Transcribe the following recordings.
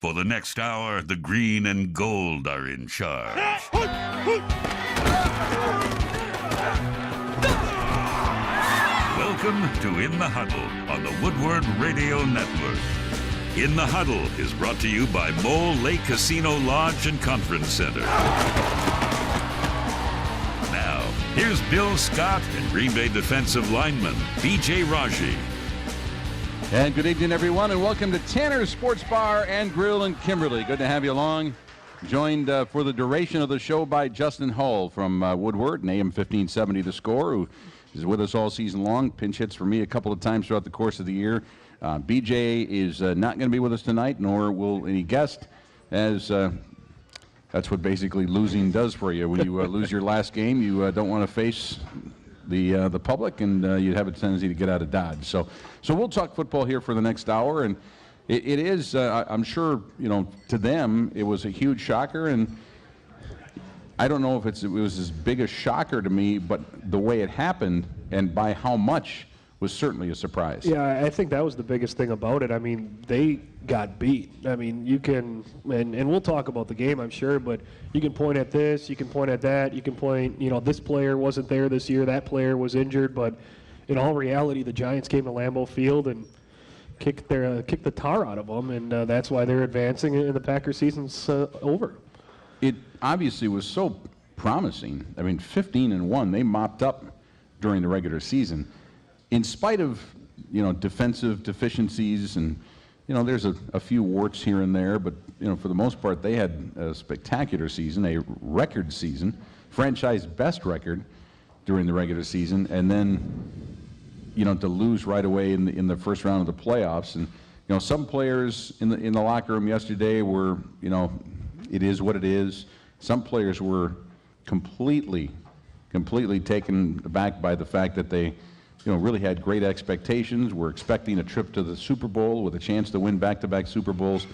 For the next hour, the green and gold are in charge. Welcome to In the Huddle on the Woodward Radio Network. In the Huddle is brought to you by Mole Lake Casino Lodge and Conference Center. Now, here's Bill Scott and Green Bay defensive lineman B.J. Raji. And good evening, everyone, and welcome to Tanner's Sports Bar and Grill in Kimberly. Good to have you along. Joined for the duration of the show by Justin Hull from Woodward and AM 1570 The Score, who is with us all season long. Pinch hits for me a couple of times throughout the course of the year. BJ is not going to be with us tonight, nor will any guest, as that's what basically losing does for you. When you lose your last game, you don't want to face the public, and you have a tendency to get out of Dodge. So we'll talk football here for the next hour, and it is, I'm sure, to them, it was a huge shocker, and I don't know if it was as big a shocker to me, but the way it happened and by how much was certainly a surprise. Yeah, I think that was the biggest thing about it. I mean, they got beat. I mean, you can, and we'll talk about the game, I'm sure, but you can point at this, you can point at that, you can point, this player wasn't there this year, that player was injured, but in all reality, the Giants came to Lambeau Field and kicked the tar out of them, and that's why they're advancing, and the Packers season's over. It obviously was so promising. I mean, 15-1, they mopped up during the regular season. In spite of, defensive deficiencies and, there's a few warts here and there, but, for the most part, they had a spectacular season, a record season, franchise best record during the regular season, and then, to lose right away in the first round of the playoffs. And, some players in the locker room yesterday were, it is what it is. Some players were completely taken aback by the fact that they really had great expectations, were expecting a trip to the Super Bowl with a chance to win back-to-back Super Bowls,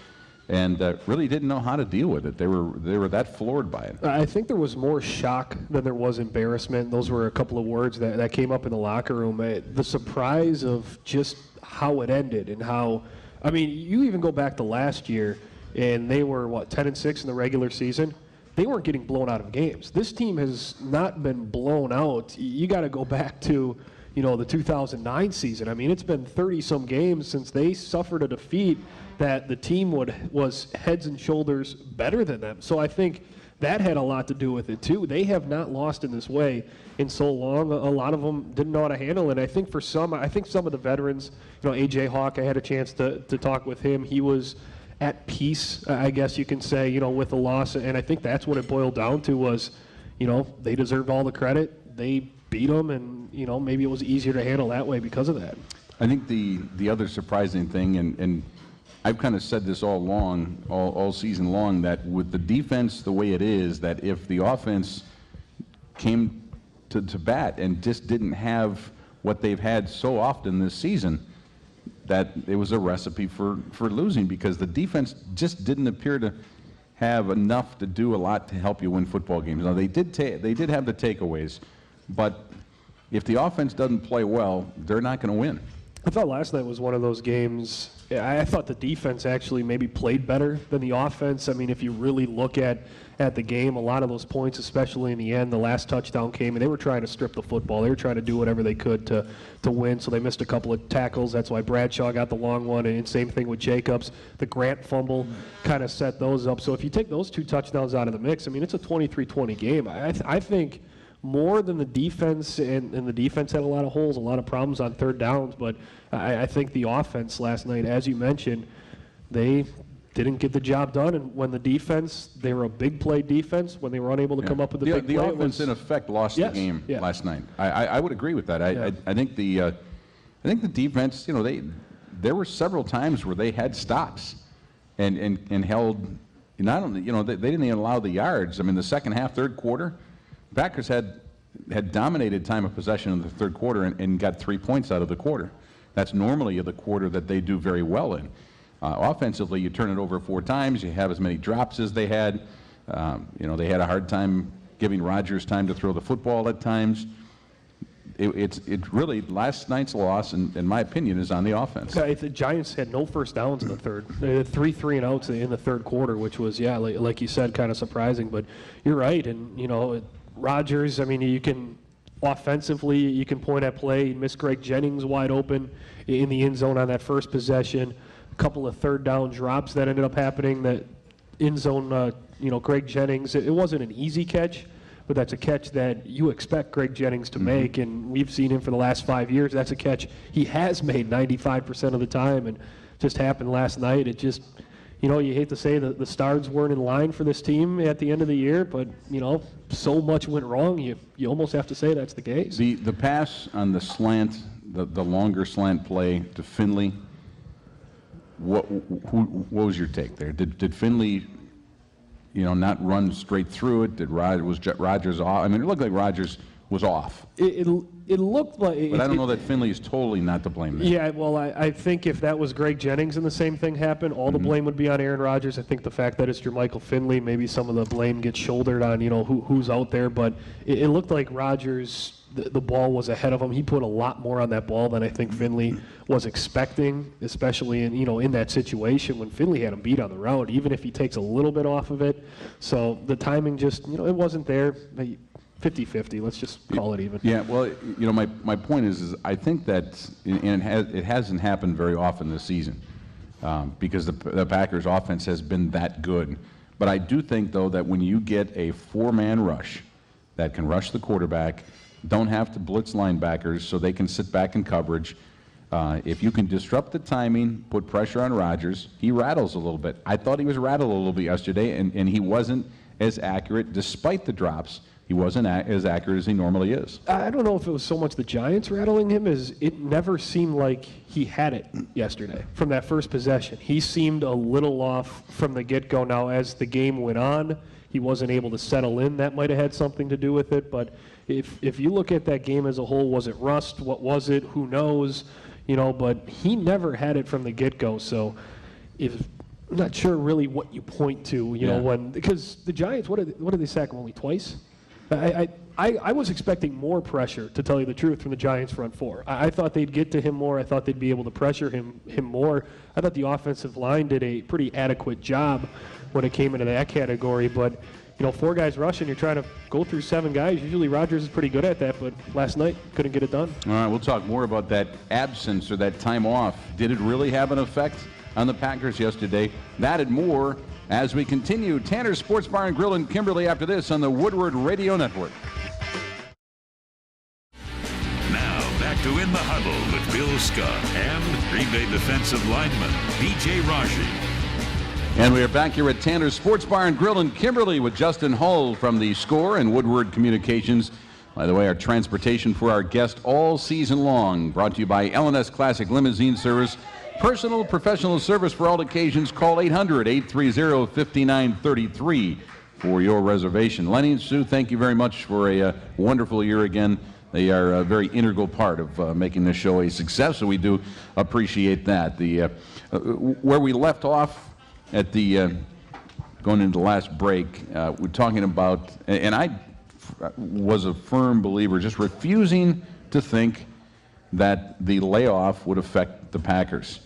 and really didn't know how to deal with it. They were that floored by it. I think there was more shock than there was embarrassment. Those were a couple of words that came up in the locker room. The surprise of just how it ended and how, I mean, you even go back to last year, and they were, 10-6 in the regular season? They weren't getting blown out of games. This team has not been blown out. You got to go back to the 2009 season. I mean, it's been 30-some games since they suffered a defeat that the team was heads and shoulders better than them. So I think that had a lot to do with it, too. They have not lost in this way in so long. A lot of them didn't know how to handle it. I think some of the veterans, A.J. Hawk, I had a chance to talk with him. He was at peace, I guess you can say, with the loss. And I think that's what it boiled down to was, they deserved all the credit. They beat them, and maybe it was easier to handle that way because of that. I think the other surprising thing, and I've kind of said this all season long, that with the defense the way it is, that if the offense came to bat and just didn't have what they've had so often this season, that it was a recipe for losing, because the defense just didn't appear to have enough to do a lot to help you win football games. Now, they did have the takeaways, but if the offense doesn't play well, they're not going to win. I thought last night was one of those games. I thought the defense actually maybe played better than the offense. I mean, if you really look at the game, a lot of those points, especially in the end, the last touchdown came, and they were trying to strip the football. They were trying to do whatever they could to win, so they missed a couple of tackles. That's why Bradshaw got the long one, and same thing with Jacobs. The Grant fumble kind of set those up. So if you take those two touchdowns out of the mix, I mean, it's a 23-20 game. I think more than the defense, and the defense had a lot of holes, a lot of problems on third downs, but I think the offense last night, as you mentioned, they didn't get the job done, and when the defense, they were a big play defense, when they were unable to come up with the big play. The offense, in effect, lost the game last night. I would agree with that. I think the defense, there were several times where they had stops and held, not only, they didn't even allow the yards. I mean, the second half, third quarter, Packers had dominated time of possession in the third quarter and got 3 points out of the quarter. That's normally the quarter that they do very well in. Offensively, you turn it over 4 times. You have as many drops as they had. They had a hard time giving Rodgers time to throw the football at times. it really, last night's loss, in my opinion, is on the offense. The Giants had no first downs in the third. They had 3 3-and-outs in the third quarter, which was, like you said, kind of surprising. But you're right. And, Rodgers, I mean, you can offensively, you can point at play. He missed Greg Jennings wide open in the end zone on that first possession. A couple of third down drops that ended up happening. That end zone, Greg Jennings, it wasn't an easy catch, but that's a catch that you expect Greg Jennings to make, and we've seen him for the last 5 years. That's a catch he has made 95% of the time, and just happened last night. It just, you hate to say that the stars weren't in line for this team at the end of the year, but, so much went wrong, you almost have to say that's the case. The pass on the slant, the longer slant play to Finley, what was your take there? Did Finley, not run straight through it? Was Rodgers off? I mean, it looked like Rodgers was off. It looked like... But I don't know that Finley is totally not to blame there. Yeah, well, I think if that was Greg Jennings and the same thing happened, all the blame would be on Aaron Rodgers. I think the fact that it's Jermichael Finley, maybe some of the blame gets shouldered on, who's out there. But it looked like Rodgers... The ball was ahead of him. He put a lot more on that ball than I think Finley was expecting, especially in that situation when Finley had him beat on the route, even if he takes a little bit off of it. So the timing just, it wasn't there. 50-50. Let's just call it even. Yeah, well, my point is I think that, and it hasn't happened very often this season because the Packers' offense has been that good. But I do think, though, that when you get a 4-man rush that can rush the quarterback, don't have to blitz linebackers so they can sit back in coverage. If you can disrupt the timing, put pressure on Rodgers, he rattles a little bit. I thought he was rattled a little bit yesterday, and he wasn't as accurate despite the drops. He wasn't as accurate as he normally is. I don't know if it was so much the Giants rattling him as it never seemed like he had it yesterday from that first possession. He seemed a little off from the get-go. Now, as the game went on, he wasn't able to settle in. That might have had something to do with it, but if you look at that game as a whole, was it rust? What was it? Who knows? But he never had it from the get-go. So I'm not sure really what you point to, because the Giants, what did they sack him only twice? I was expecting more pressure, to tell you the truth, from the Giants front four. I thought they'd get to him more. I thought they'd be able to pressure him more. I thought the offensive line did a pretty adequate job when it came into that category, but 4 guys rushing, you're trying to go through 7 guys. Usually Rodgers is pretty good at that, but last night couldn't get it done. All right, we'll talk more about that absence or that time off. Did it really have an effect on the Packers yesterday? That and more as we continue. Tanner's Sports Bar and Grill in Kimberly after this on the Woodward Radio Network. Now back to In the Huddle with Bill Scott and Green Bay defensive lineman B.J. Raji. And we are back here at Tanner's Sports Bar and Grill in Kimberly with Justin Hull from The Score and Woodward Communications. By the way, our transportation for our guest all season long, brought to you by L&S Classic Limousine Service. Personal, professional service for all occasions. Call 800-830-5933 for your reservation. Lenny and Sue, thank you very much for a wonderful year again. They are a very integral part of making this show a success, so we do appreciate that. Where we left off at the going into the last break, we're talking about, and I was a firm believer, just refusing to think that the layoff would affect the Packers.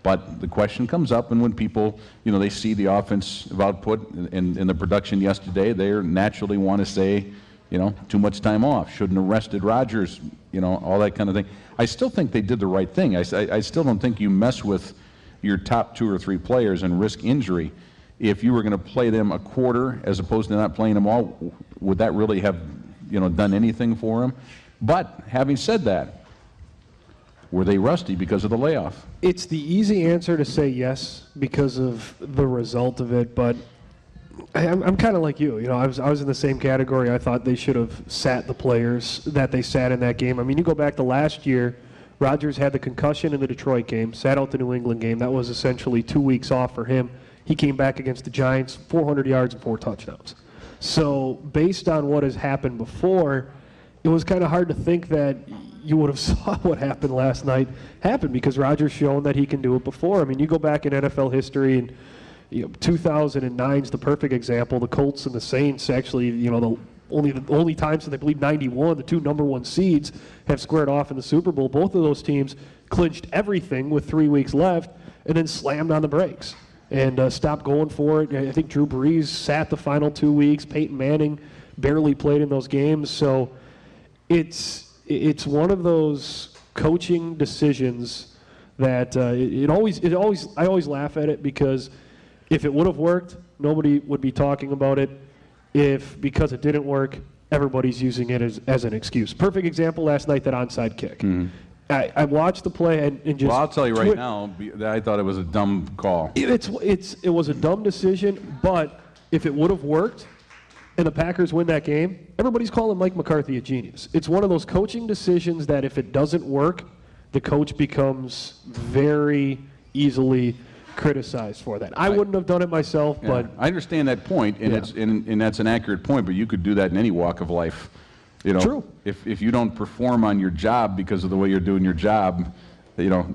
But the question comes up, and when people, they see the offensive output and the production yesterday, they naturally want to say, too much time off, shouldn't have rested Rodgers, all that kind of thing. I still think they did the right thing. I still don't think you mess with your top 2 or 3 players and risk injury. If you were going to play them a quarter as opposed to not playing them all, would that really have done anything for them? But having said that, were they rusty because of the layoff? It's the easy answer to say yes because of the result of it, but I'm kind of like you. I was in the same category. I thought they should have sat the players that they sat in that game. I mean, you go back to last year, Rodgers had the concussion in the Detroit game, sat out the New England game. That was essentially 2 weeks off for him. He came back against the Giants, 400 yards and 4 touchdowns. So based on what has happened before, it was kind of hard to think that you would have saw what happened last night happen because Rodgers shown that he can do it before. I mean, you go back in NFL history, and 2009 is the perfect example. The Colts and the Saints actually, the only time since I believe 91, the two number one seeds have squared off in the Super Bowl. Both of those teams clinched everything with 3 weeks left and then slammed on the brakes and stopped going for it. I think Drew Brees sat the final 2 weeks. Peyton Manning barely played in those games. So it's one of those coaching decisions that I always laugh at it, because if it would have worked, nobody would be talking about it. If because it didn't work, everybody's using it as an excuse. Perfect example last night, that onside kick. Mm-hmm. I watched the play and just. Well, I'll tell you right now, I thought it was a dumb call. It was a dumb decision, but if it would have worked and the Packers win that game, everybody's calling Mike McCarthy a genius. It's one of those coaching decisions that if it doesn't work, the coach becomes very easily criticized for that. I wouldn't have done it myself, Yeah, but I understand that point, and and that's an accurate point. But you could do that in any walk of life. You know, True. If you don't perform on your job because of the way you're doing your job, you know,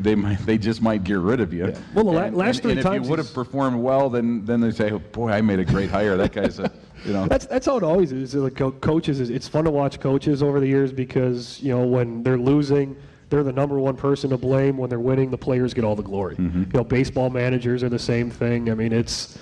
they just might get rid of you. Yeah. Well, the last three and times if you would have performed well, then they say, oh, boy, I made a great hire. That guy's a, you know. That's how it always is. Like coaches, it's fun to watch coaches over the years, because when they're losing, they're the number one person to blame. When they're winning, the players get all the glory. Mm-hmm. Baseball managers are the same thing. I mean, it's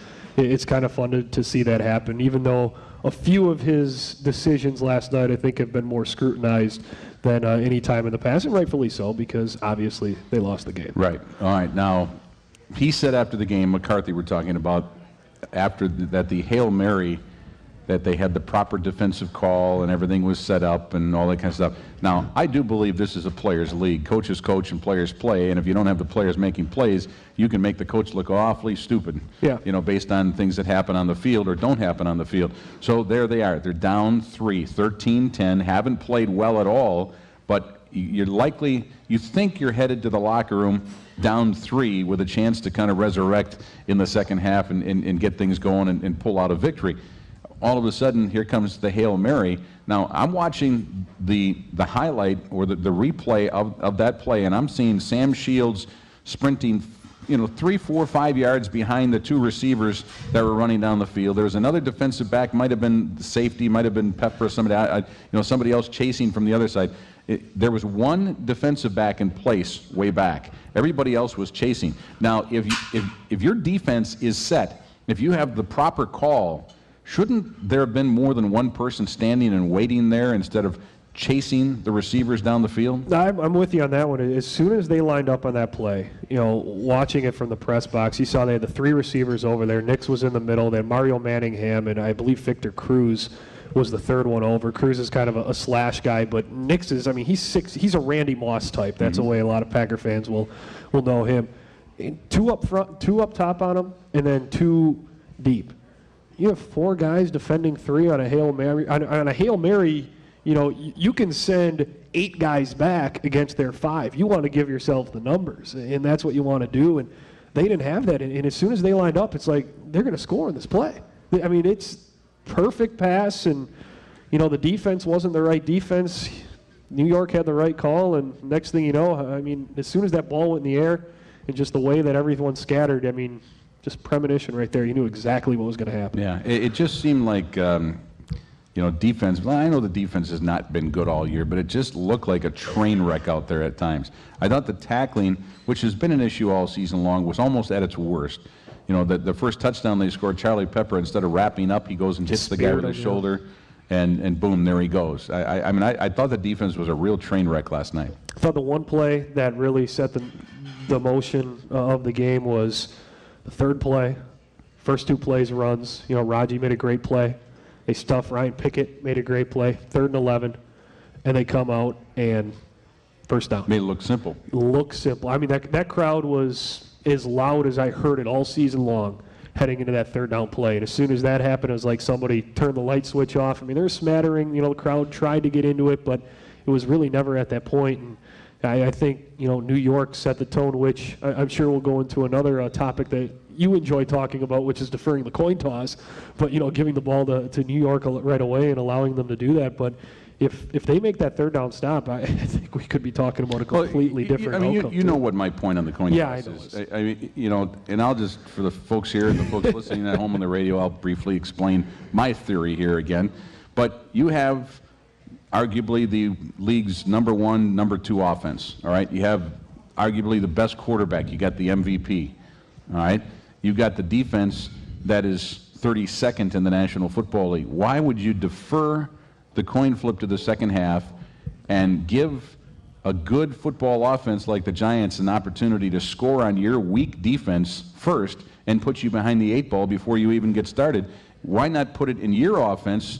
kind of fun to see that happen, even though a few of his decisions last night, I think, have been more scrutinized than any time in the past, and rightfully so, because obviously they lost the game. Right. All right. Now, he said after the game, McCarthy, we're talking about, after that, the Hail Mary, that they had the proper defensive call and everything was set up and all that kind of stuff. Now, I do believe this is a players' league. Coaches coach and players play, and if you don't have the players making plays, you can make the coach look awfully stupid, based on things that happen on the field or don't happen on the field. So there they are. They're down 3, 13-10, haven't played well at all, but you think you're headed to the locker room down 3 with a chance to kind of resurrect in the second half and get things going and pull out a victory. All of a sudden, here comes the Hail Mary. Now, I'm watching the highlight or the replay of that play, and I'm seeing Sam Shields sprinting 3, 4, 5 yards behind the 2 receivers that were running down the field. There was another defensive back, might have been the safety, might have been Pepper, somebody else chasing from the other side. There was one defensive back in place way back. Everybody else was chasing. Now, if your defense is set, if you have the proper call, shouldn't there have been more than one person standing and waiting there instead of chasing the receivers down the field? I'm with you on that one. As soon as they lined up on that play, watching it from the press box, you saw they had the 3 receivers over there. Nix was in the middle. They had Mario Manningham, and I believe Victor Cruz was the third one over. Cruz is kind of a slash guy, but Nix is, he's 6. He's a Randy Moss type. That's the way a lot of Packer fans will know him. 2 up front, 2 up top on him, and then 2 deep. You have 4 guys defending 3 on a Hail Mary. On a Hail Mary, you can send 8 guys back against their 5. You want to give yourself the numbers, and that's what you want to do. And they didn't have that. And as soon as they lined up, it's like they're going to score in this play. It's perfect pass, and the defense wasn't the right defense. New York had the right call, and next thing you know, as soon as that ball went in the air, and just the way that everyone scattered, just premonition right there. You knew exactly what was going to happen. Yeah, it just seemed like, defense. Well, I know the defense has not been good all year, but it just looked like a train wreck out there at times. I thought the tackling, which has been an issue all season long, was almost at its worst. The first touchdown they scored, Charlie Pepper, instead of wrapping up, he goes and hits the guy with his shoulder, and boom, there he goes. I thought the defense was a real train wreck last night. I thought the one play that really set the motion of the game was the third play. First 2 plays runs. Raji made a great play. They stuff Ryan Pickett, made a great play. 3rd and 11, and they come out and first down. Made it look simple. That crowd was as loud as I heard it all season long heading into that 3rd down play. And as soon as that happened, it was like somebody turned the light switch off. There was smattering. The crowd tried to get into it, but it was really never at that point. And I think, New York set the tone, which I'm sure we'll go into another topic that you enjoy talking about, which is deferring the coin toss, but, giving the ball to New York right away and allowing them to do that. But if they make that third down stop, I think we could be talking about a completely different outcome. You know what my point on the coin toss is. I mean, and I'll just, for the folks here and the folks listening at home on the radio, I'll briefly explain my theory here again. But you have arguably the league's number 1, number 2 offense, all right? You have arguably the best quarterback. You got the MVP, all right? You got the defense that is 32nd in the National Football League. Why would you defer the coin flip to the second half and give a good football offense like the Giants an opportunity to score on your weak defense first and put you behind the 8 ball before you even get started? Why not put it in your offense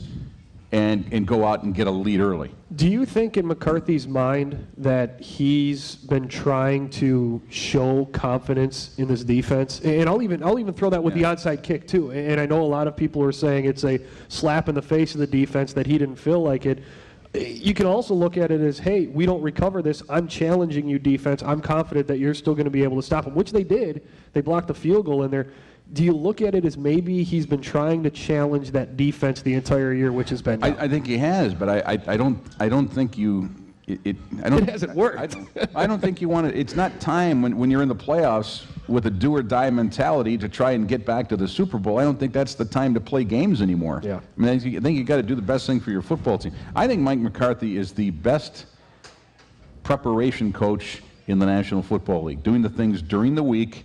and go out and get a lead early? Do you think in McCarthy's mind that he's been trying to show confidence in this defense? And I'll even throw that with the onside kick too. And I know a lot of people are saying it's a slap in the face of the defense that he didn't feel like it. You can also look at it as, hey, we don't recover this. I'm challenging you, defense. I'm confident that you're still going to be able to stop them, which they did. They blocked the field goal in there. Do you look at it as maybe he's been trying to challenge that defense the entire year, which has been? I think he has, but I don't think you. It hasn't worked. I don't think you want to. It's not time when you're in the playoffs with a do or die mentality to try and get back to the Super Bowl. I don't think that's the time to play games anymore. Yeah. I mean, I think you got to do the best thing for your football team. I think Mike McCarthy is the best preparation coach in the National Football League, doing the things during the week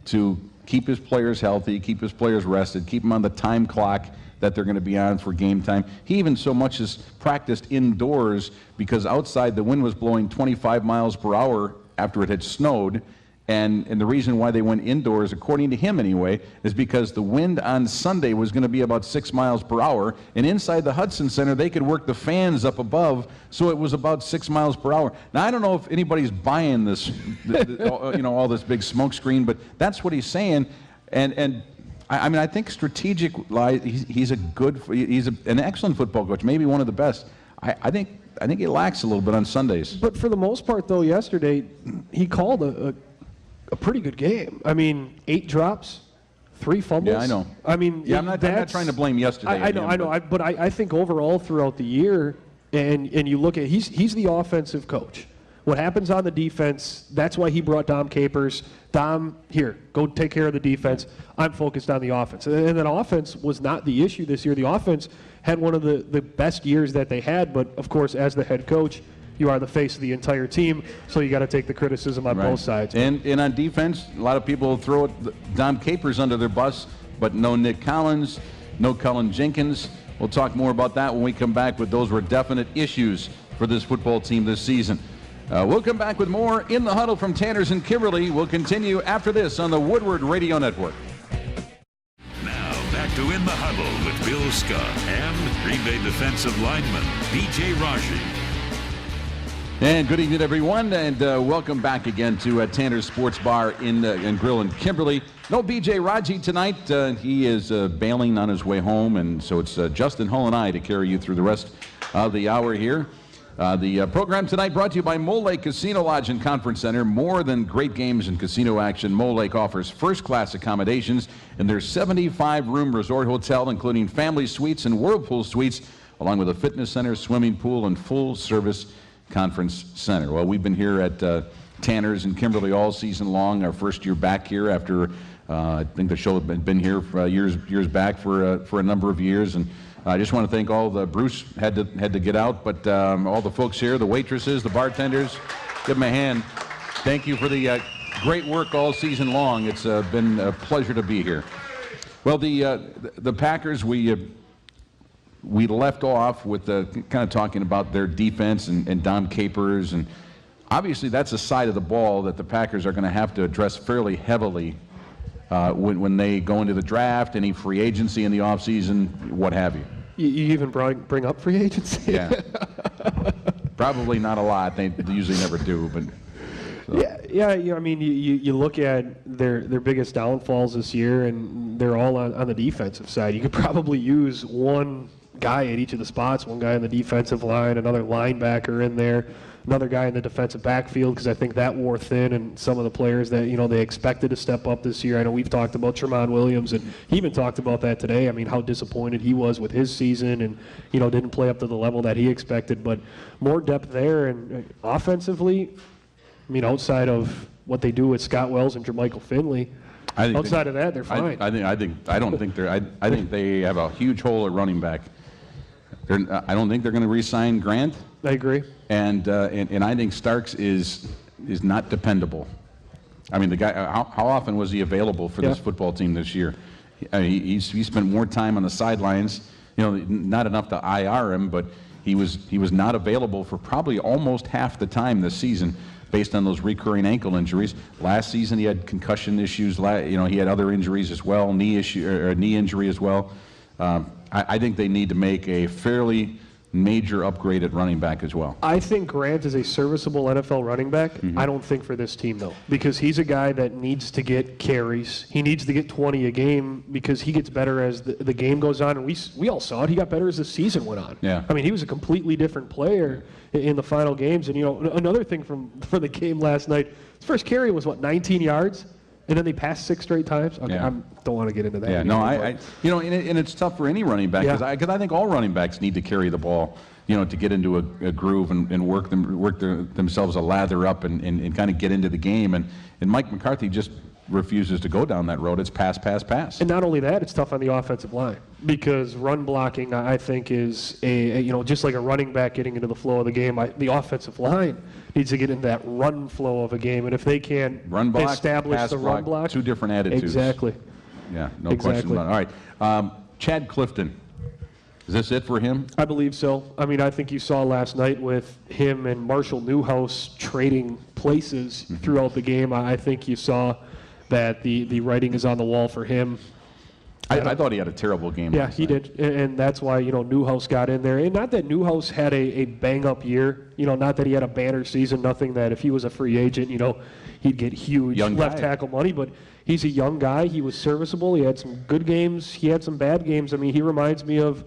to keep his players healthy, keep his players rested, keep them on the time clock that they're going to be on for game time. He even so much as practiced indoors because outside the wind was blowing 25 miles per hour after it had snowed. And the reason why they went indoors, according to him anyway, is because the wind on Sunday was going to be about 6 miles per hour. And inside the Hudson Center, they could work the fans up above, so it was about 6 miles per hour. Now, I don't know if anybody's buying this, all this big smoke screen, but that's what he's saying. And I mean, I think he's an excellent football coach, maybe one of the best. I think he lacks a little bit on Sundays. But for the most part, though, yesterday, he called a pretty good game. I mean, 8 drops, 3 fumbles. Yeah, I know. I mean, I'm not trying to blame yesterday. I know. But I think overall throughout the year, and you look at he's the offensive coach. What happens on the defense, that's why he brought Dom Capers. Dom, here, go take care of the defense. I'm focused on the offense. And that offense was not the issue this year. The offense had one of the best years that they had, but of course, as the head coach, you are the face of the entire team, so you got to take the criticism on both sides. And on defense, a lot of people throw Dom Capers under their bus, but no Nick Collins, no Cullen Jenkins. We'll talk more about that when we come back, but those were definite issues for this football team this season. We'll come back with more in the huddle from Tanners and Kimberly. We'll continue after this on the Woodward Radio Network. Now back to In the Huddle with Bill Scott and Green Bay defensive lineman B.J. Raji. And good evening, everyone, and welcome back again to Tanner's Sports Bar in Grill in Kimberly. No B.J. Raji tonight. He is bailing on his way home, and so it's Justin Hull and I to carry you through the rest of the hour here. The program tonight brought to you by Mole Lake Casino Lodge and Conference Center. More than great games and casino action, Mole Lake offers first-class accommodations in their 75-room resort hotel, including family suites and whirlpool suites, along with a fitness center, swimming pool, and full-service Conference Center. Well, we've been here at Tanners and Kimberly all season long. Our first year back here after I think the show had been here for years back for a number of years, and I just want to thank all the Bruce had to get out, but all the folks here, the waitresses, the bartenders, give them a hand. Thank you for the great work all season long. It's been a pleasure to be here. Well, the Packers, we left off with kind of talking about their defense and Dom Capers, and obviously that's a side of the ball that the Packers are going to have to address fairly heavily when they go into the draft, any free agency in the offseason, what have you. You even bring up free agency? Yeah. Probably not a lot. They usually never do, but. So. Yeah. I mean, you look at their biggest downfalls this year, and they're all on the defensive side. You could probably use one guy at each of the spots, one guy on the defensive line, another linebacker in there. another guy in the defensive backfield, because I think that wore thin, and some of the players that, they expected to step up this year. I know we've talked about Tremont Williams, and he even talked about that today. I mean, how disappointed he was with his season and, didn't play up to the level that he expected. But more depth there, and offensively, outside of what they do with Scott Wells and Jermichael Finley, outside of that, they're fine. I think they have a huge hole at running back. I don't think they're going to re-sign Grant. I agree. And I think Starks is not dependable. I mean, the guy. How often was he available for this football team this year? He spent more time on the sidelines. Not enough to IR him, but he was not available for probably almost half the time this season, based on those recurring ankle injuries. Last season he had concussion issues. He had other injuries as well, knee injury as well. I think they need to make a fairly major upgrade at running back as well. I think Grant is a serviceable NFL running back. Mm-hmm. I don't think for this team, though, because he's a guy that needs to get carries. He needs to get 20 a game because he gets better as the game goes on. And we all saw it. He got better as the season went on. Yeah. I mean, he was a completely different player in the final games. And, another thing for the game last night, his first carry was, 19 yards? And then they passed 6 straight times. Okay, yeah. I don't want to get into that. Yeah, anymore, no, and it's tough for any running back because I think all running backs need to carry the ball, to get into a groove and work themselves a lather up and kind of get into the game. And Mike McCarthy just refuses to go down that road. It's pass, pass, pass. And not only that, it's tough on the offensive line because run blocking, I think, is just like a running back getting into the flow of the game. The offensive line needs to get into that run flow of a game, and if they can't establish the run block, two different attitudes. Exactly. Yeah, no question about it. All right, Chad Clifton. Is this it for him? I believe so. I mean, I think you saw last night with him and Marshall Newhouse trading places throughout the game. I think you saw that the writing is on the wall for him. I thought he had a terrible game. Yeah, he did, and that's why Newhouse got in there. And not that Newhouse had a bang-up year. Not that he had a banner season. Nothing that if he was a free agent, he'd get huge left tackle money. But he's a young guy. He was serviceable. He had some good games. He had some bad games. I mean, he reminds me of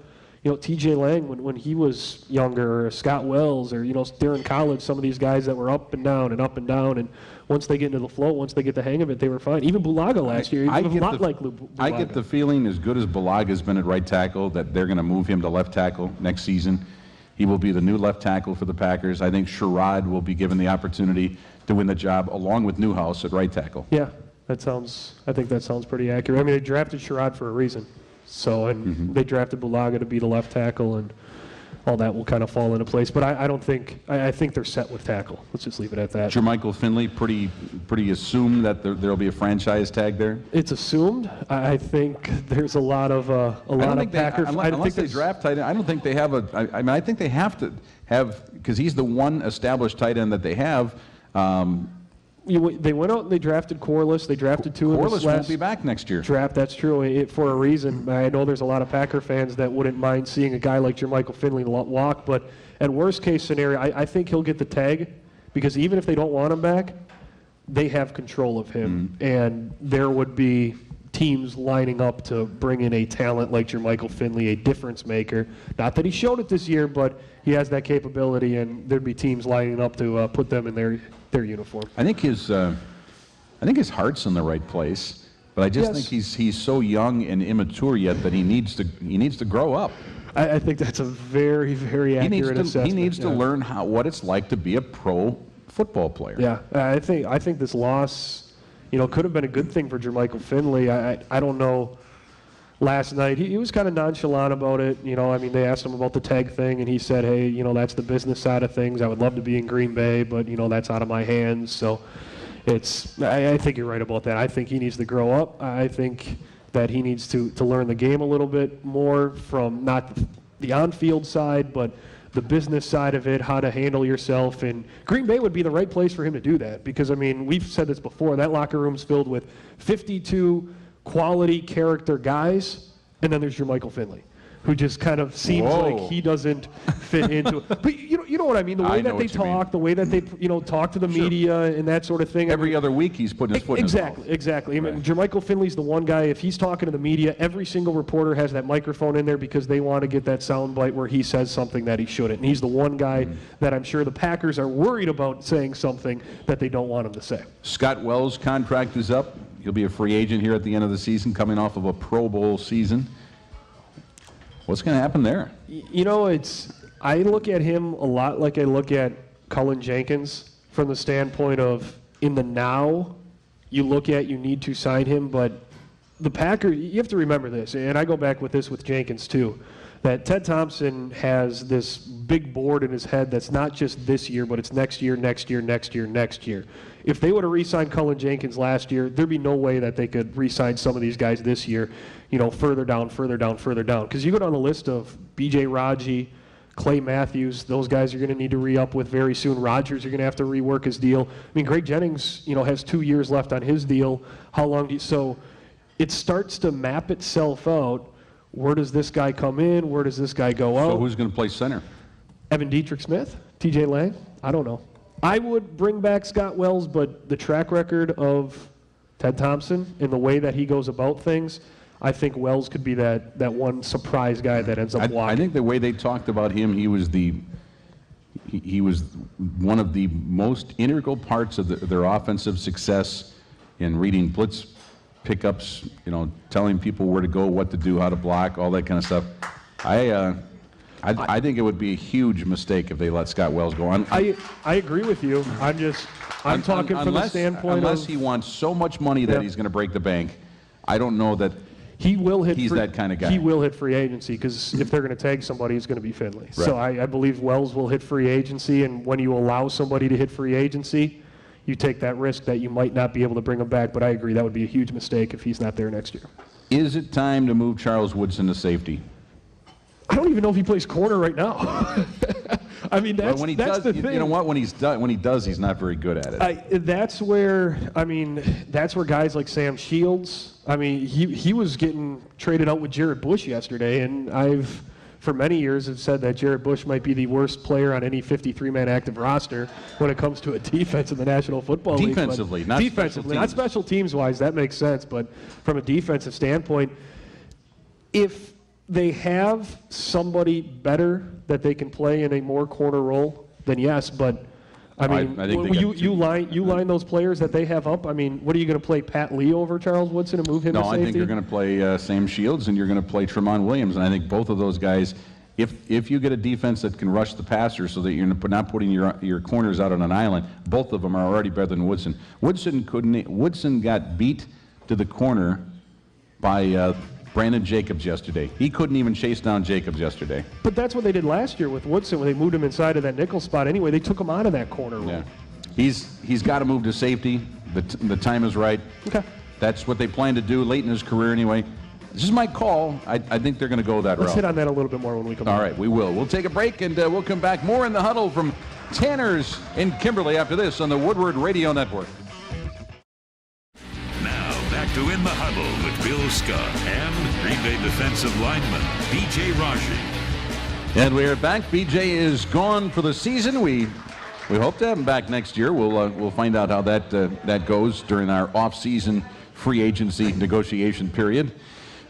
T.J. Lang when he was younger, or Scott Wells, or during college, some of these guys that were up and down and up and down, and once they get into the flow, once they get the hang of it, they were fine. Even Bulaga last year, he was a lot like Bulaga. I get the feeling, as good as Bulaga's been at right tackle, that they're going to move him to left tackle next season. He will be the new left tackle for the Packers. I think Sherrod will be given the opportunity to win the job along with Newhouse at right tackle. Yeah, I think that sounds pretty accurate. I mean, they drafted Sherrod for a reason. So, and they drafted Bulaga to be the left tackle, and all that will kind of fall into place. But I think they're set with tackle. Let's just leave it at that. Jermichael Finley, pretty assumed that there'll be a franchise tag there? It's assumed. I think there's a lot of Packers. Unless they draft tight end, I don't think they have I think they have to have, because he's the one established tight end that they have. They went out and they drafted Corliss. They drafted two in this last won't be back next year. Draft. That's true, for a reason. I know there's a lot of Packer fans that wouldn't mind seeing a guy like Jermichael Finley walk, but at worst case scenario, I think he'll get the tag because even if they don't want him back, they have control of him, and there would be teams lining up to bring in a talent like Jermichael Finley, a difference maker. Not that he showed it this year, but he has that capability, and there'd be teams lining up to put them in their uniform. I think his heart's in the right place, but I just think he's so young and immature yet that he needs to grow up. I think that's a very, very accurate assessment. He needs to learn what it's like to be a pro football player. Yeah, I think this loss, could have been a good thing for Jermichael Finley. I don't know. Last night, he was kind of nonchalant about it. They asked him about the tag thing, and he said, hey, that's the business side of things. I would love to be in Green Bay, but, that's out of my hands. So I think you're right about that. I think he needs to grow up. I think that he needs to learn the game a little bit more from not the on-field side, but the business side of it, how to handle yourself. And Green Bay would be the right place for him to do that because, we've said this before, that locker room's filled with 52 quality character guys, and then there's Jermichael Finley. who just kind of seems like he doesn't fit into it. But you know what I mean? The way that they talk, the way that they talk to the media and that sort of thing. Every other week he's putting his foot in his mouth. Exactly. I mean, Jermichael Finley's the one guy, if he's talking to the media, every single reporter has that microphone in there because they want to get that sound bite where he says something that he shouldn't. And he's the one guy that I'm sure the Packers are worried about saying something that they don't want him to say. Scott Wells' contract is up. He'll be a free agent here at the end of the season, coming off of a Pro Bowl season. What's going to happen there? I look at him a lot like I look at Cullen Jenkins from the standpoint of in the now, you need to sign him, but the Packers, you have to remember this, and I go back with this with Jenkins too, that Ted Thompson has this big board in his head that's not just this year, but it's next year, next year, next year, next year. If they would have re-signed Cullen Jenkins last year, there'd be no way that they could re-sign some of these guys this year, further down. Because you go down the list of B.J. Raji, Clay Matthews, those guys are going to need to re-up with very soon. Rodgers, you're going to have to rework his deal. I mean, Greg Jennings, has 2 years left on his deal. How long do you... So it starts to map itself out. Where does this guy come in? Where does this guy go out? So who's going to play center? Evan Dietrich Smith? TJ Lang? I don't know. I would bring back Scott Wells, but the track record of Ted Thompson and the way that he goes about things, I think Wells could be that one surprise guy that ends up walking. I think the way they talked about him, he was one of the most integral parts of their offensive success in reading blitz pickups, telling people where to go, what to do, how to block, all that kind of stuff. I think it would be a huge mistake if they let Scott Wells go on. I agree with you. I'm talking from the standpoint unless he wants so much money that he's going to break the bank. I don't know that he will hit. He's that kind of guy. He will hit free agency because if they're going to tag somebody, it's going to be Finley. Right. So I believe Wells will hit free agency, and when you allow somebody to hit free agency, you take that risk that you might not be able to bring him back. But I agree that would be a huge mistake if he's not there next year. Is it time to move Charles Woodson to safety? I don't even know if he plays corner right now. I mean, that's the thing. You know what? When he does, he's not very good at it. That's where guys like Sam Shields. I mean, he was getting traded out with Jared Bush yesterday, and I've for many years have said that Jared Bush might be the worst player on any 53-man active roster when it comes to a defense in the National Football League. Defensively, not special teams wise. That makes sense, but from a defensive standpoint, if they have somebody better that they can play in a more corner role, then yes. But I mean, you line those players that they have up. I mean, what are you going to play Pat Lee over Charles Woodson and move him to safety? No, I think you're going to play Sam Shields and you're going to play Tremont Williams, and I think both of those guys. If you get a defense that can rush the passer so that you're not putting your corners out on an island, both of them are already better than Woodson. Woodson got beat to the corner by Brandon Jacobs yesterday. He couldn't even chase down Jacobs yesterday. But that's what they did last year with Woodson when they moved him inside of that nickel spot anyway. They took him out of that corner role. Yeah. He's got to move to safety. The time is right. Okay. That's what they plan to do late in his career anyway. This is my call. I think they're going to go that route. Let's hit on that a little bit more when we come back. All right, we will. We'll take a break, and we'll come back more in the huddle from Tanner's in Kimberly after this on the Woodward Radio Network. Back to In the Huddle with Bill Scott and Green Bay defensive lineman B.J. Raji. And we are back. B.J. is gone for the season. We hope to have him back next year. We'll find out how that goes during our off-season free agency negotiation period.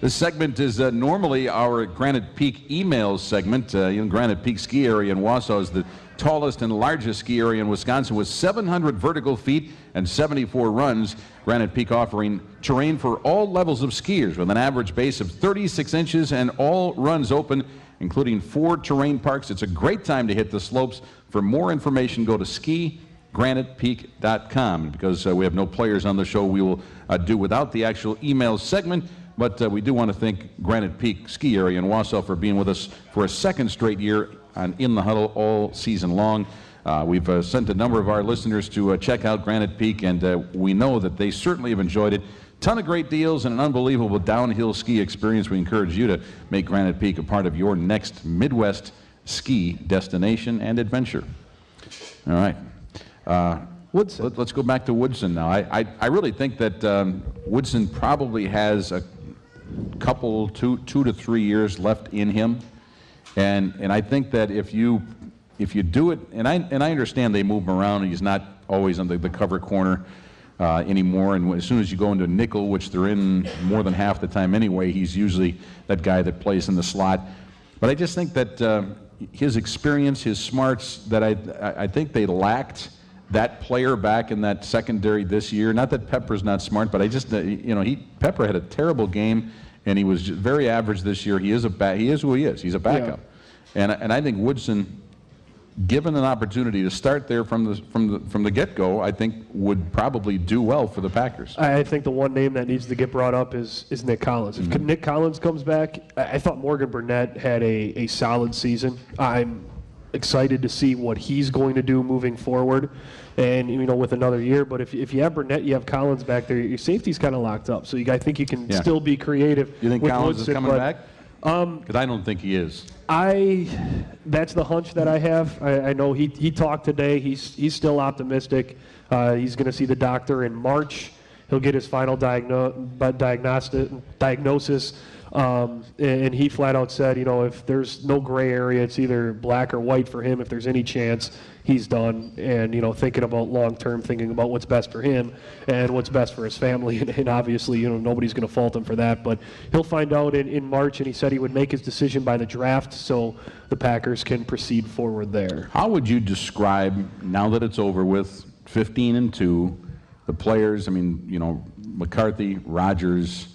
This segment is normally our Granite Peak emails segment. Granite Peak ski area in Wausau is the tallest and largest ski area in Wisconsin with 700 vertical feet and 74 runs. Granite Peak offering terrain for all levels of skiers with an average base of 36 inches and all runs open, including 4 terrain parks. It's a great time to hit the slopes. For more information, go to skigranitepeak.com. Because we have no players on the show, we will do without the actual email segment. But we do want to thank Granite Peak Ski Area in Wausau for being with us for a second straight year on In the Huddle all season long. We've sent a number of our listeners to check out Granite Peak, and we know that they certainly have enjoyed it. Ton of great deals and an unbelievable downhill ski experience. We encourage you to make Granite Peak a part of your next Midwest ski destination and adventure. All right. Woodson. Let's go back to Woodson now. I really think that Woodson probably has two to 3 years left in him, and I think that if you do it, and I understand they move him around, and he's not always on the cover corner anymore, and as soon as you go into nickel, which they're in more than half the time anyway, he's usually that guy that plays in the slot. But I just think that his experience, his smarts, that I think they lacked that player back in that secondary this year. Not that Pepper's not smart, but I just, Pepper had a terrible game, and he was very average this year. He is who he is. He's a backup. Yeah. And I think Woodson, given an opportunity to start there from the get-go, I think would probably do well for the Packers. I think the one name that needs to get brought up is Nick Collins. If Nick Collins comes back, I thought Morgan Burnett had a solid season. I'm excited to see what he's going to do moving forward, and with another year. But if you have Burnett, you have Collins back there, your safety's kind of locked up. So I think you can still be creative. You think with Collins Woodson, is coming back? Because I don't think he is. That's the hunch that I have. I know he talked today. He's still optimistic. He's going to see the doctor in March. He'll get his final diagnosis. And he flat out said, if there's no gray area, it's either black or white for him. If there's any chance, he's done. And, thinking about long-term, thinking about what's best for him and what's best for his family. And obviously, nobody's going to fault him for that. But he'll find out in March, and he said he would make his decision by the draft so the Packers can proceed forward there. How would you describe, now that it's over with, 15-2, the players? I mean, McCarthy, Rodgers,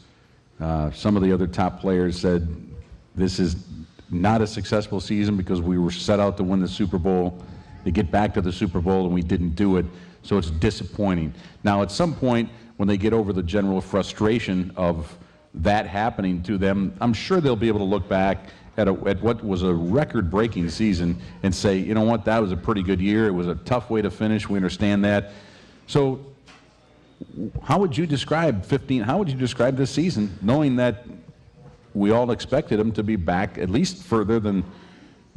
some of the other top players said this is not a successful season because we were set out to win the Super Bowl, to get back to the Super Bowl, and we didn't do it, so it's disappointing. Now, at some point, when they get over the general frustration of that happening to them, I'm sure they'll be able to look back at what was a record-breaking season and say, you know what, that was a pretty good year. It was a tough way to finish. We understand that. So how would you describe this season, knowing that we all expected them to be back at least further than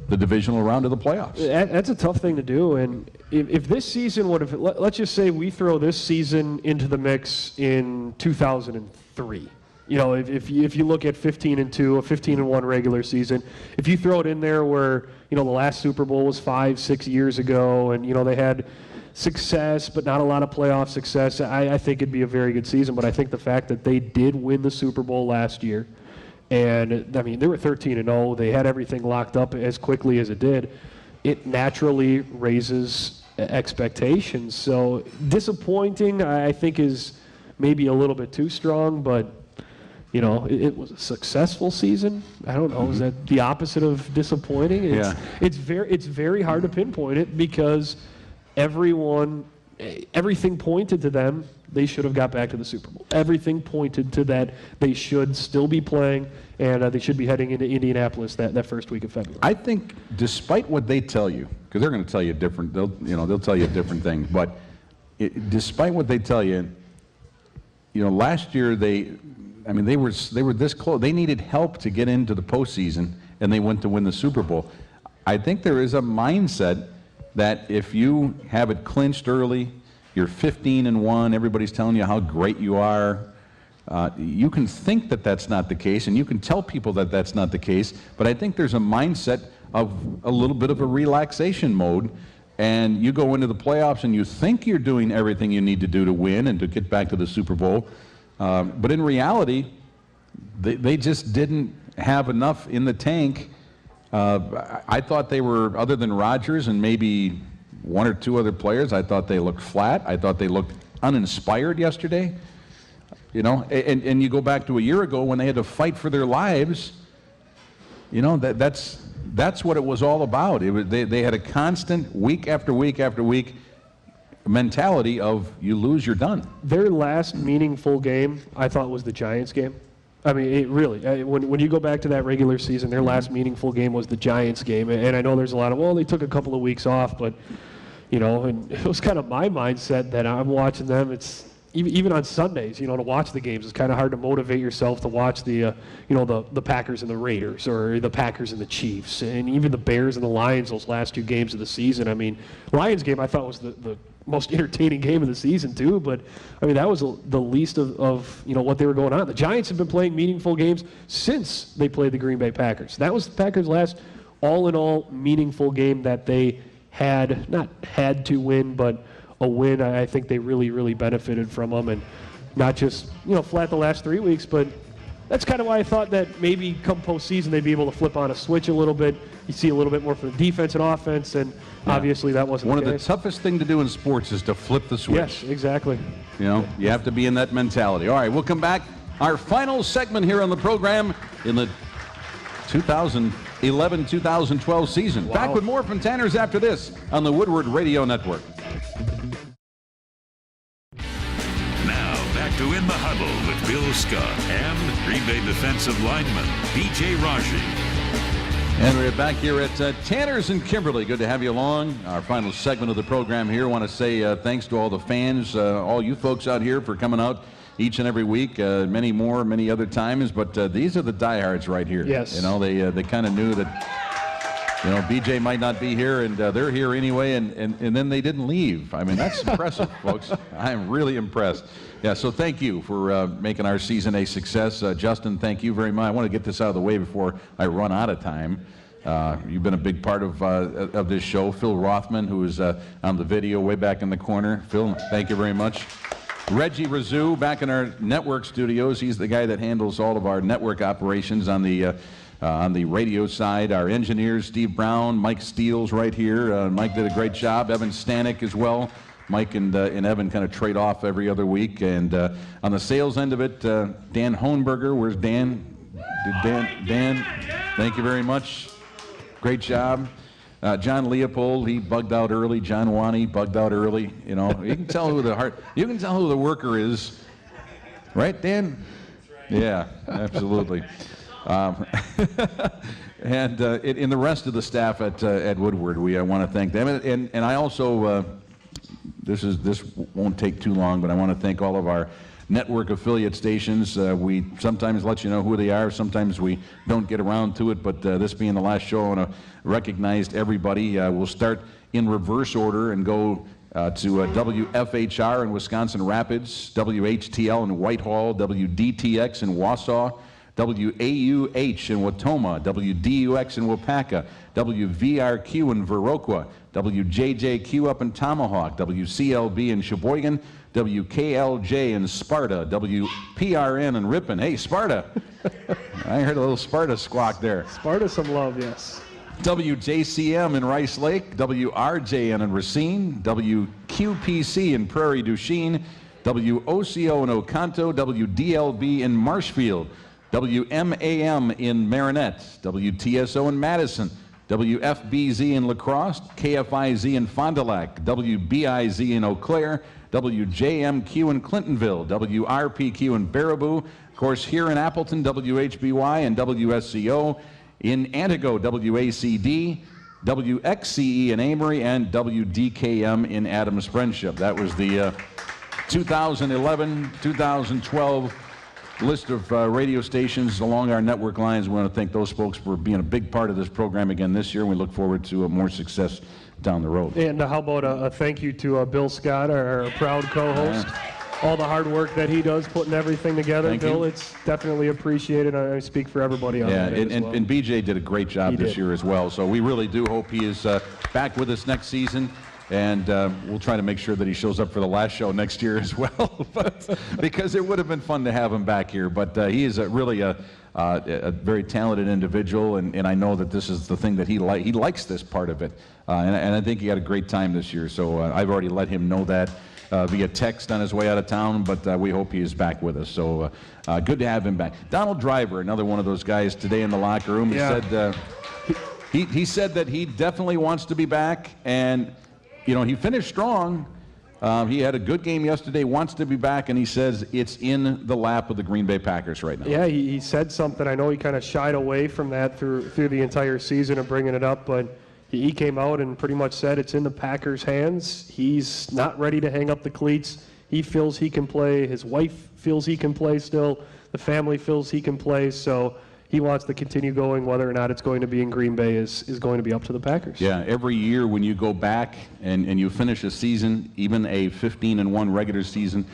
the divisional round of the playoffs? That's a tough thing to do. And if this season let's just say we throw this season into the mix in 2003. If you look at 15-2, a 15-1 regular season, if you throw it in there where, the last Super Bowl was 5-6 years ago, and, they had success, but not a lot of playoff success, I think it'd be a very good season. But I think the fact that they did win the Super Bowl last year, and, they were 13-0, they had everything locked up as quickly as it did, it naturally raises expectations. So disappointing, I think, is maybe a little bit too strong, but it was a successful season. I don't know. Is that the opposite of disappointing? It's very hard to pinpoint it because everything pointed to them. They should have got back to the Super Bowl. Everything pointed to that. They should still be playing, and they should be heading into Indianapolis that first week of February. I think, despite what they tell you, because they're going to tell you different. They'll tell you different things. But despite what they tell you, last year they were this close. They needed help to get into the postseason, and they went to win the Super Bowl. I think there is a mindset that if you have it clinched early, you're 15-1, everybody's telling you how great you are. You can think that that's not the case, and you can tell people that that's not the case, but I think there's a mindset of a little bit of a relaxation mode, and you go into the playoffs and you think you're doing everything you need to do to win and to get back to the Super Bowl. But in reality, they just didn't have enough in the tank. I thought they were, other than Rodgers and maybe one or two other players, I thought they looked flat. I thought they looked uninspired yesterday. And you go back to a year ago when they had to fight for their lives. That's what it was all about. They had a constant week after week after week mentality of you lose, you're done. Their last meaningful game, I thought, was the Giants game. It really, when you go back to that regular season, their last meaningful game was the Giants game. And I know there's a lot of, they took a couple of weeks off, but, and it was kind of my mindset that I'm watching them. It's even on Sundays, to watch the games. It's kind of hard to motivate yourself to watch the Packers and the Raiders, or the Packers and the Chiefs, and even the Bears and the Lions those last two games of the season. Lions game I thought was the most entertaining game of the season too. But I mean, that was the least of what they were going on. The Giants have been playing meaningful games since they played the Green Bay Packers. That was the Packers' last all-in-all meaningful game that they not had to win, but a win. I think they really, really benefited from them, and not just flat the last 3 weeks, but that's kind of why I thought that maybe come postseason they'd be able to flip on a switch a little bit. You see a little bit more from the defense and offense, and obviously that wasn't one the of case. the toughest thing to do in sports is to flip the switch. Yes, exactly. You have to be in that mentality. All right, we'll come back. Our final segment here on the program in the 2011-2012 season. Wow. Back with more from Tanners after this on the Woodward Radio Network. Now, back to In the Huddle with Bill Scott and Green Bay defensive lineman B.J. Raji. And we're back here at Tanners and Kimberly. Good to have you along. Our final segment of the program here. I want to say thanks to all the fans, all you folks out here for coming out each and every week. Many other times, but these are the diehards right here. Yes. They kind of knew that BJ might not be here, and they're here anyway, and then they didn't leave. I mean, that's impressive, folks. I'm really impressed. Yeah, so thank you for making our season a success. Justin, thank you very much. I want to get this out of the way before I run out of time. You've been a big part of this show. Phil Rothman, who is on the video way back in the corner. Phil, thank you very much. Reggie Razoo back in our network studios. He's the guy that handles all of our network operations on the radio side. Our engineers, Steve Brown, Mike Steele's right here. Mike did a great job. Evan Stanek as well. Mike and Evan kind of trade off every other week. And on the sales end of it, Dan Hohenberger. Where's Dan? Dan, thank you very much. Great job. John Leopold, he bugged out early. John Wani bugged out early. You can tell who the worker is, right, Dan? Yeah, absolutely. And in the rest of the staff at Woodward, we want to thank them. And I also, this won't take too long, but I want to thank all of our network affiliate stations. We sometimes let you know who they are. Sometimes we don't get around to it, but this being the last show, I want to recognize everybody. We'll start in reverse order and go to WFHR in Wisconsin Rapids, WHTL in Whitehall, WDTX in Wausau, WAUH in Watoma, WDUX in Wapaka, WVRQ in Viroqua, WJJQ up in Tomahawk, WCLB in Sheboygan, WKLJ in Sparta, WPRN in Ripon. Hey, Sparta. I heard a little Sparta squawk there. Sparta, some love, yes. WJCM in Rice Lake, WRJN in Racine, WQPC in Prairie du Chien, WOCO in Oconto, WDLB in Marshfield, WMAM in Marinette, WTSO in Madison, WFBZ in La Crosse, KFIZ in Fond du Lac, WBIZ in Eau Claire, WJMQ in Clintonville, WRPQ in Baraboo, of course here in Appleton, WHBY and WSCO, in Antigo, WACD, WXCE in Amory, and WDKM in Adams Friendship. That was the 2011-2012 list of radio stations along our network lines. We want to thank those folks for being a big part of this program again this year, and we look forward to more success down the road. And how about a thank you to Bill Scott, our proud co-host. All the hard work that he does putting everything together, Thank Bill, you. It's definitely appreciated. I speak for everybody on that as well. And BJ did a great job this did. year as well, so we really do hope he is back with us next season. And we'll try to make sure that he shows up for the last show next year as well, because it would have been fun to have him back here. But he is really a very talented individual, and I know that this is the thing that he likes this part of it. And I think he had a great time this year, so I've already let him know that via text on his way out of town, but we hope he is back with us. So good to have him back. Donald Driver, another one of those guys today in the locker room, he said that he definitely wants to be back, and he finished strong. He had a good game yesterday, wants to be back, and he says it's in the lap of the Green Bay Packers right now. Yeah, he said something. I know he kind of shied away from that through the entire season of bringing it up, but he came out and pretty much said it's in the Packers' hands. He's not ready to hang up the cleats. He feels he can play. His wife feels he can play still. The family feels he can play. So he wants to continue going. Whether or not it's going to be in Green Bay is going to be up to the Packers. Yeah, every year when you go back and you finish a season, even a 15-1 regular season,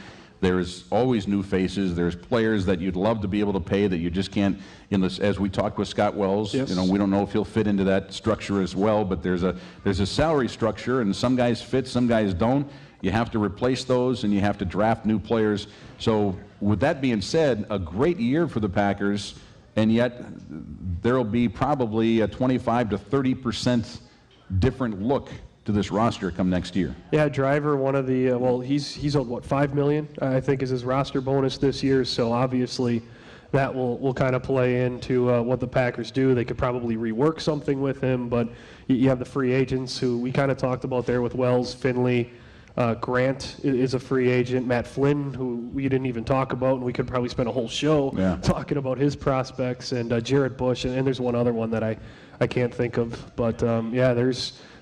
there's always new faces. There's players that you'd love to be able to pay that you just can't. As we talked with Scott Wells, yes. we don't know if he'll fit into that structure as well. But there's a salary structure, and some guys fit, some guys don't. You have to replace those, and you have to draft new players. So with that being said, a great year for the Packers, and yet there will be probably a 25 to 30% different look to this roster come next year. Yeah, Driver, one of the he's owed what, $5 million I think is his roster bonus this year. So obviously that will kind of play into what the Packers do. They could probably rework something with him, but you have the free agents who we kind of talked about there with Wells, Finley. Grant is a free agent. Matt Flynn, who we didn't even talk about, and we could probably spend a whole show talking about his prospects, and Jared Bush, and there's one other one that I can't think of. But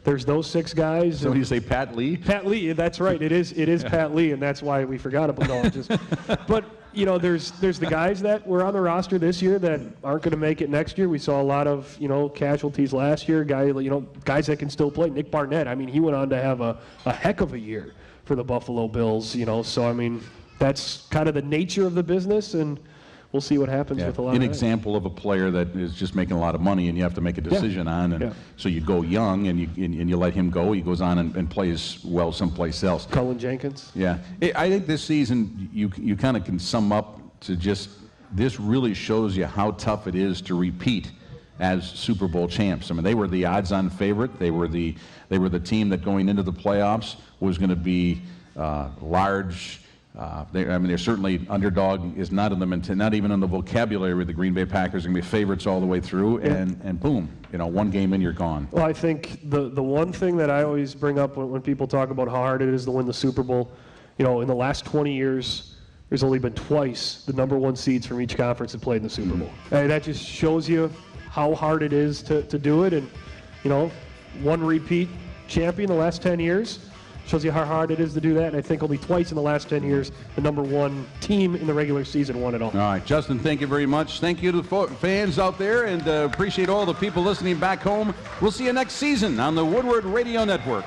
there's those 6 guys. So you say Pat Lee? Pat Lee, that's right. It is Pat Lee, and that's why we forgot about it. But there's the guys that were on the roster this year that aren't going to make it next year. We saw a lot of casualties last year. Guys that can still play. Nick Barnett. I mean, he went on to have a heck of a year for the Buffalo Bills. So I mean, that's kind of the nature of the business, and we'll see what happens with a lot of that. An example of a player that is just making a lot of money and you have to make a decision on. And so you go young and you let him go. He goes on and plays well someplace else. Cullen Jenkins. Yeah. I think this season you kind of can sum up to just this really shows you how tough it is to repeat as Super Bowl champs. I mean, they were the odds-on favorite. They were the team that going into the playoffs was going to be large. They're certainly underdog is not even in the vocabulary of the Green Bay Packers. Are going to be favorites all the way through, and boom, one game in, you're gone. Well, I think the one thing that I always bring up when people talk about how hard it is to win the Super Bowl, in the last 20 years, there's only been twice the number 1 seeds from each conference that played in the Super Bowl. And that just shows you how hard it is to do it. And one repeat champion the last 10 years. Shows you how hard it is to do that, and I think only twice in the last 10 years the number 1 team in the regular season won it all. All right, Justin, thank you very much. Thank you to the fans out there, and appreciate all the people listening back home. We'll see you next season on the Woodward Radio Network.